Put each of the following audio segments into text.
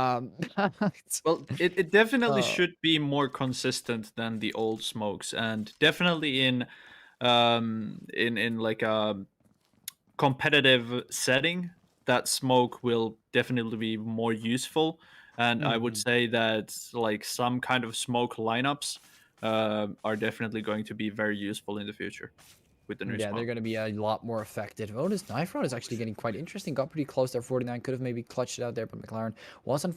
Um, Well, it definitely uh, should be more consistent than the old smokes, and definitely in like a competitive setting, that smoke will definitely be more useful. And I would mhm. say that like some kind of smoke lineups are definitely going to be very useful in the future with the new Yeah, they're smoke. going to be a lot more effective. Oh, this knife round is actually getting quite interesting. Got pretty close there. 49 could have maybe clutched it out there, but McLaren wasn't.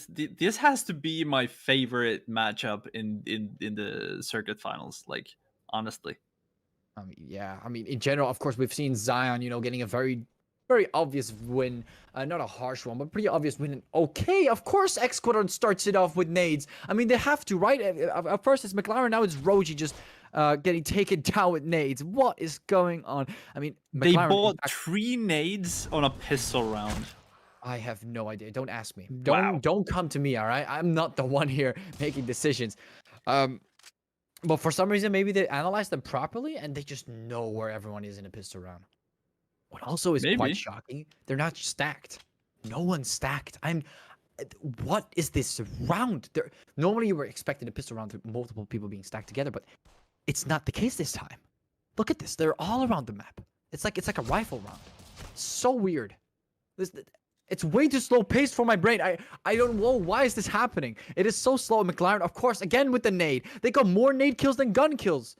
This has to be my favorite matchup in the circuit finals. Like honestly, Yeah, I mean, in general, of course, we've seen XioN, getting a very obvious win. Not a harsh one, but pretty obvious win. And okay, of course, xQuadrant starts it off with nades. I mean, they have to, right? At first, it's McLaren. Now it's Roji just getting taken down with nades. What is going on? I mean, they McLaren, in bought fact, 3 nades on a pistol round. I have no idea. Don't ask me. Wow. Don't come to me, all right? I'm not the one here making decisions. Um, but for some reason, maybe they analyzed them properly and they just know where everyone is in a pistol round. What also is quite Maybe. shocking, they're not stacked. No one's stacked. What is this round? Normally you were expecting a pistol round with multiple people being stacked together, but it's not the case this time. Look at this. They're all around the map. It's like a rifle round. So weird. It's way too slow paced for my brain. I don't know why is this happening. It is so slow. McLaren, of course, again with the nade. They got more nade kills than gun kills.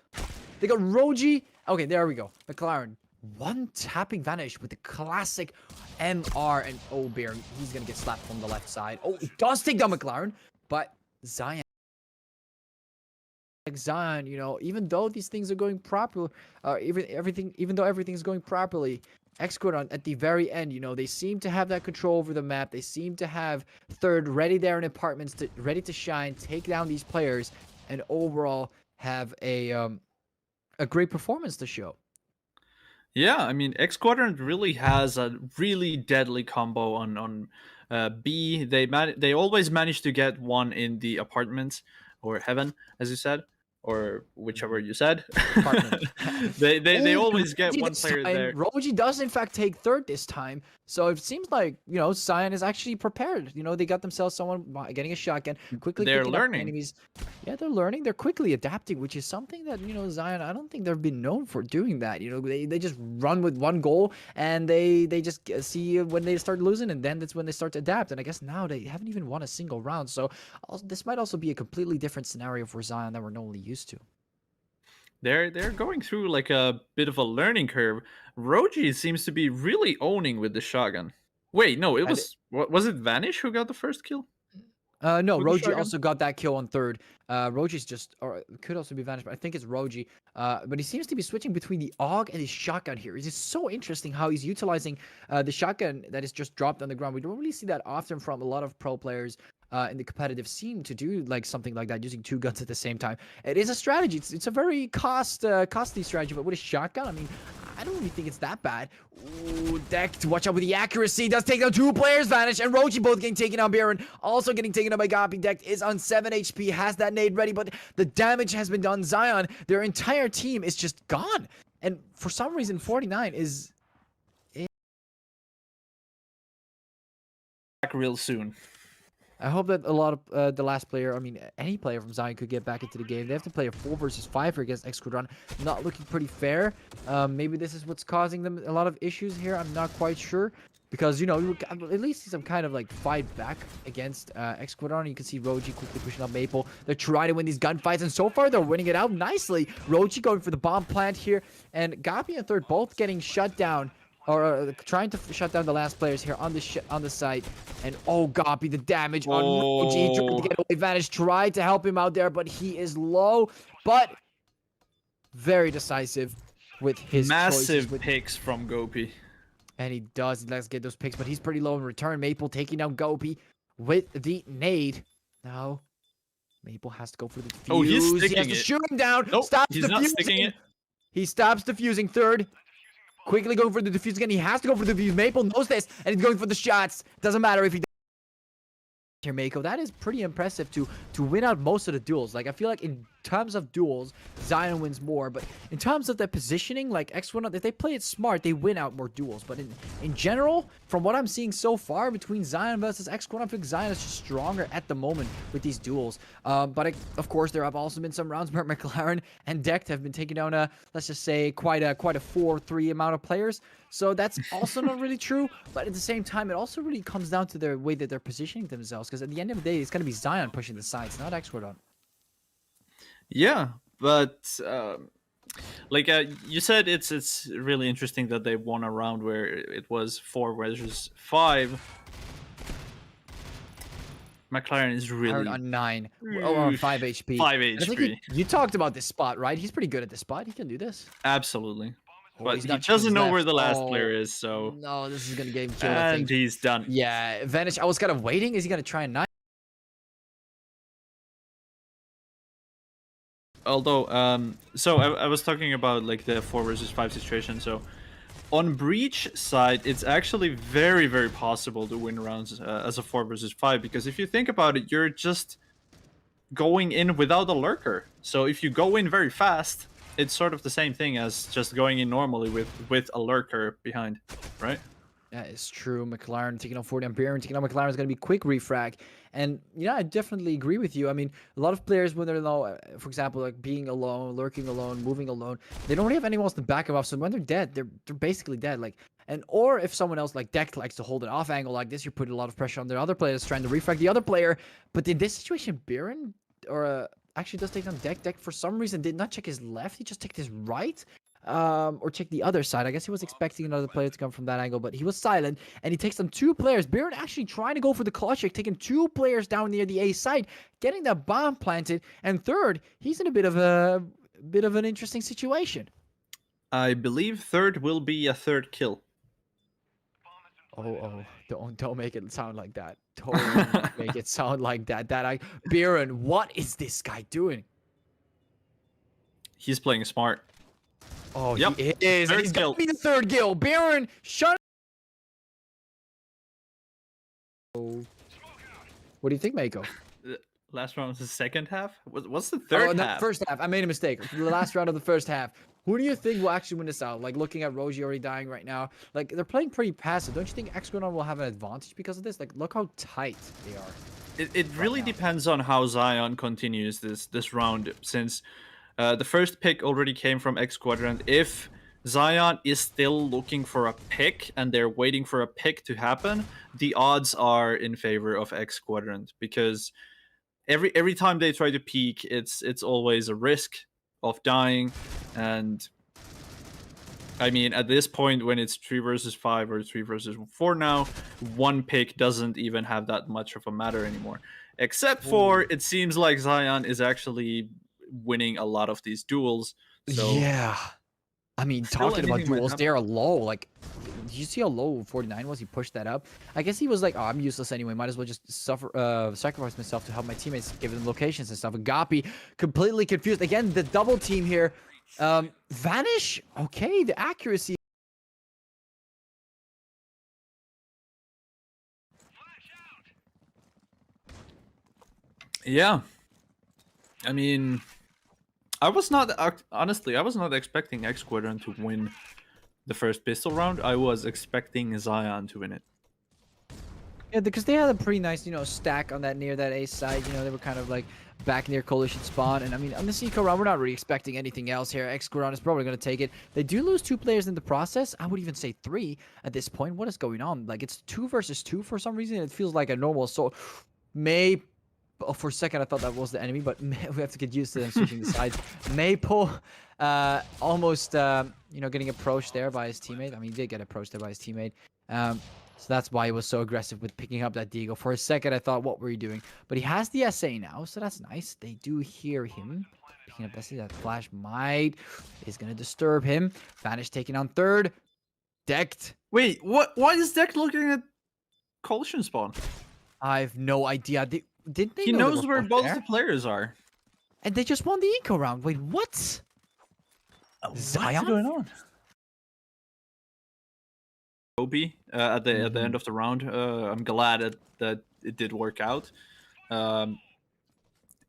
They got Roji. Okay, there we go. McLaren. One tapping vanish with the classic MR and Bear. He's going to get slapped from the left side. Oh, it does take down McLaren. But XioN, even though these things are going properly, even though everything's going properly, xQuadrant at the very end, they seem to have that control over the map. They seem to have third ready there in apartments, ready to shine, take down these players, and overall have a great performance to show. Yeah, I mean, xQuadrant really has a really deadly combo on B. They always manage to get one in the apartments or heaven, as you said, or whichever you said. Apartment. They Oh, always get Roji one this player time. there. Roji does in fact take third this time. So it seems like, XioN is actually prepared. They got themselves someone getting a shotgun, quickly They're picking up learning. enemies. Yeah, they're learning. They're quickly adapting, which is something that, XioN, I don't think they've been known for doing that. They just run with one goal and they just see when they start losing, and then that's when they start to adapt. And I guess now they haven't even won a single round. So this might also be a completely different scenario for XioN that we're normally used to. They're going through like a bit of a learning curve. Roji seems to be really owning with the shotgun. Wait, no, it was was it Vanish who got the first kill No, with the Roji shotgun? also got that kill on third. Roji's just, or it could also be Vanish, but I think it's Roji. But he seems to be switching between the AUG and his shotgun here. It's just so interesting how he's utilizing the shotgun that is just dropped on the ground. We don't really see that often from a lot of pro players in the competitive scene to do like something like that, using two guns at the same time. It is a strategy. It's a very costly strategy, but with a shotgun, I mean, I don't really think it's that bad. Ooh, Deck, watch out with the accuracy. Does take down two players, Vanish, and Roji both getting taken out. Baron also getting taken out by Gopi. Deck is on 7 HP, has that nade ready, but the damage has been done. XioN, their entire team is just gone. And for some reason, 49 is Back real soon. I hope that a lot of the last player, I mean, any player from XioN could get back into the game. They have to play a 4 versus 5 against xQuadrant. Not looking pretty fair. Maybe this is what's causing them a lot of issues here. I'm not quite sure. Because, you at least see some kind of, like, fight back against xQuadrant. You can see Roji quickly pushing up Maple. They're trying to win these gunfights, and so far, they're winning it out nicely. Roji going for the bomb plant here, and Gopi and third both getting shut down. Or trying to shut down the last players here on the site. And Gopi, the damage on Roji. Trying to get away. Vanish tried to help him out there, but he is low. But very decisive with his Massive choices. picks from Gopi. And he does. Let's get those picks, but he's pretty low in return. Maple taking down Gopi with the nade. Now, Maple has to go for the defuse. Oh, he's sticking he has to shoot him down. Nope, Stops he's not sticking it. He stops defusing third. Quickly going for the defuse again. He has to go for the defuse. Maple knows this, and he's going for the shots. Doesn't matter if he does. Here, Mako. That is pretty impressive to win out most of the duels. Like, I feel like in terms of duels, XioN wins more, but in terms of their positioning, like xQuadrant, if they play it smart, they win out more duels. But in general, from what I'm seeing so far between XioN versus xQuadrant, I think XioN is just stronger at the moment with these duels. But of course, there have also been some rounds where McLaren and Decht have been taking down let's just say quite a 4-3 amount of players. So that's also not really true, but at the same time, it also really comes down to their way that they're positioning themselves, because at the end of the day, it's going to be XioN pushing the sides, not xQuadrant. Yeah, but like you said, it's really interesting that they won a round where it was 4 versus 5. McLaren is really On 9 or on 5 HP. 5 I think HP. you talked about this spot, right? He's pretty good at this spot. He can do this. Absolutely. Oh, But he's he got doesn't know left. where the last Oh, player is, so no, this is gonna get him killed. I and think. he's done. Yeah, Vanish. I was kind of waiting. Is he gonna try and knife? Although, so I was talking about like the 4 versus 5 situation. So on Breach side, it's actually very, very possible to win rounds as a 4 versus 5, because if you think about it, you're just going in without a lurker. So if you go in very fast, it's sort of the same thing as just going in normally with a lurker behind, right? That is true. McLaren taking on 40 Ampere and taking on McLaren is going to be quick refrag. And yeah, I definitely agree with you. I mean, a lot of players, when they're low, for example, like being alone, lurking alone, moving alone, they don't really have anyone else to back them up. So when they're dead, they're basically dead. Like, or if someone else like Deck likes to hold an off angle like this, you're putting a lot of pressure on their other players trying to refrag the other player. But in this situation, Baron actually does take down Deck. Deck for some reason did not check his left. He just checked his right. Or check the other side. I guess he was expecting another player to come from that angle, but he was silent, and he takes on 2 players. Baron actually trying to go for the clutch check, taking 2 players down near the A side, getting that bomb planted, and third, he's in a bit of an interesting situation. I believe third will be a 3rd kill. Oh, don't make it sound like that. Don't make it sound like that. Baron, what is this guy doing? He's playing smart. Oh, yep. He is. And he's got me the 3rd kill. Baron, shut. What do you think, Mako? Last round was the second half. What's the third half? First half. I made a mistake. The last round of the first half. Who do you think will actually win this out? Like, looking at Roji already dying right now. Like, they're playing pretty passive. Don't you think xQuadrant will have an advantage because of this? Like, look how tight they are. It really depends on how XioN continues this round, since the first pick already came from xQuadrant. If XioN is still looking for a pick and they're waiting for a pick to happen, the odds are in favor of xQuadrant, because every time they try to peek, it's always a risk of dying. And I mean, at this point, when it's 3 versus 5 or 3 versus 4 now, 1 pick doesn't even have that much of a matter anymore. Except for, it seems like XioN is actually winning a lot of these duels. So yeah. I mean, talking about duels, they are low. Like, did you see how low 49 was? He pushed that up. I guess he was like, oh, I'm useless anyway. Might as well just sacrifice myself to help my teammates, give them locations and stuff. Agapi, completely confused. Again, the double team here. Vanish? Okay, the accuracy. Yeah. I mean, honestly, I was not expecting xQuadrant to win the first pistol round. I was expecting XioN to win it. Yeah, because they had a pretty nice, stack on that near that A side. They were kind of like back near Coalition spawn. And I mean, on the Eco round, we're not really expecting anything else here. xQuadrant is probably going to take it. They do lose 2 players in the process. I would even say 3 at this point. What is going on? Like, it's 2 versus 2 for some reason. It feels like a normal assault. For a second, I thought that was the enemy, but we have to get used to them switching the sides. Maple, almost, getting approached there by his teammate. I mean, he did get approached there by his teammate. So that's why he was so aggressive with picking up that Deagle. For a second, I thought, what were you doing? But he has the SA now, so that's nice. They do hear him picking up SA. That flash is going to disturb him. Vanish taking on 3rd. Decked. Wait, what? Why is Deck looking at Coalition spawn? I have no idea. Didn't they He know knows where both the players are. And they just won the eco round. Wait, what? What's going on? Kobe at the end of the round. I'm glad that it did work out.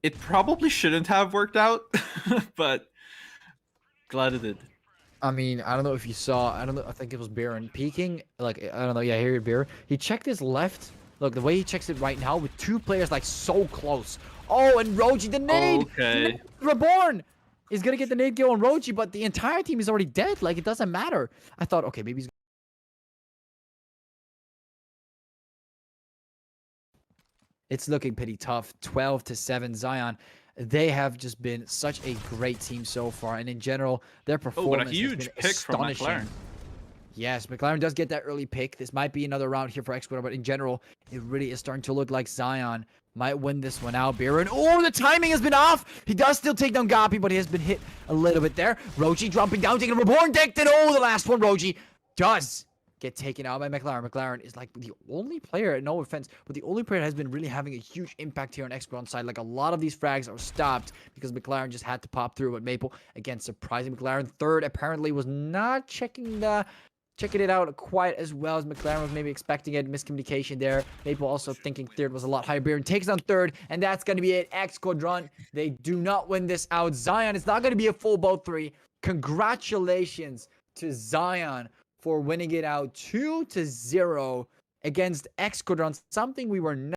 It probably shouldn't have worked out, but glad it did. I mean, I don't know if you saw. I don't know. I think it was Baron peeking. Like, I don't know. Yeah, here, Baron. He checked his left. Look, the way he checks it right now with two players like so close. Oh, and Roji, the nade. Okay. Reborn is gonna get the nade kill on Roji, but the entire team is already dead. Like, it doesn't matter. I thought, okay, maybe he's. It's looking pretty tough. 12-7 XioN. They have just been such a great team so far, and in general, their Oh, but a performance has huge been pick from astonishing. McLaren. Yes, McLaren does get that early pick. This might be another round here for xQuadrant, but in general, it really is starting to look like XioN might win this one out. Baron, oh, the timing has been off. He does still take down Gapi, but he has been hit a little bit there. Roji dropping down, taking a Reborn deck. Then, oh, the last one, Roji does get taken out by McLaren. McLaren is like the only player, no offense, but the only player that has been really having a huge impact here on xQuadrant side. Like, a lot of these frags are stopped because McLaren just had to pop through. But Maple, again, surprising McLaren. Third apparently was not checking it out quite as well as McLaren was maybe expecting it. Miscommunication there. Maple also thinking third was a lot higher. Baron takes down third, and that's going to be it. xQuadrant, they do not win this out. XioN, it's not going to be a full boat 3. Congratulations to XioN for winning it out 2-0 against xQuadrant, something we were not